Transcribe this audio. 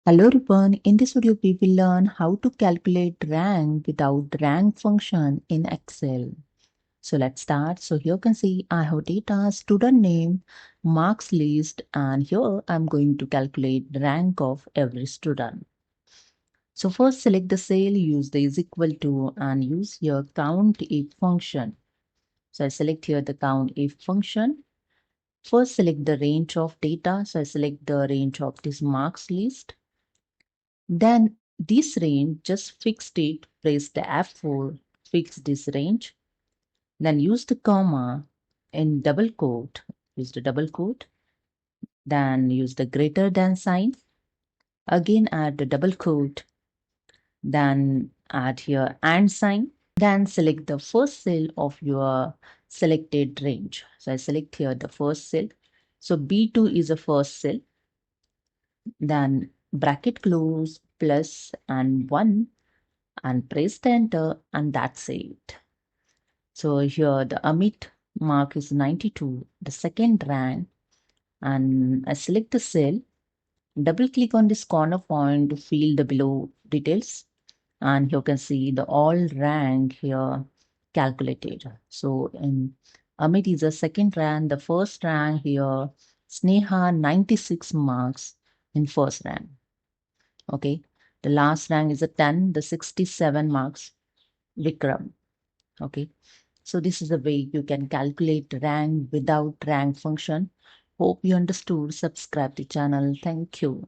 Hello everyone, in this video we will learn how to calculate rank without rank function in Excel. So let's start. So here you can see I have data, student name, marks list, and here I'm going to calculate the rank of every student. So first select the cell, use the is equal to and use your count if function. So I select here the count if function. First select the range of data. So I select the range of this marks list. Then this range, just fixed it, press the F4, fix this range. Then use the comma in double quote, use the double quote. Then use the greater than sign. Again add the double quote. Then add here and sign. Then select the first cell of your selected range. So I select here the first cell. So B2 is the first cell. Then bracket close plus and 1 and press the enter, and that's it. So here the Amit mark is 92, the second rank, and I select the cell, double click on this corner point to fill the below details, and you can see the all rank here calculated. So in Amit is the second rank, the first rank here, Sneha 96 marks in first rank. Okay, the last rank is a 10, the 67 marks, Vikram. Okay, so this is the way you can calculate rank without rank function. Hope you understood. Subscribe the channel. Thank you.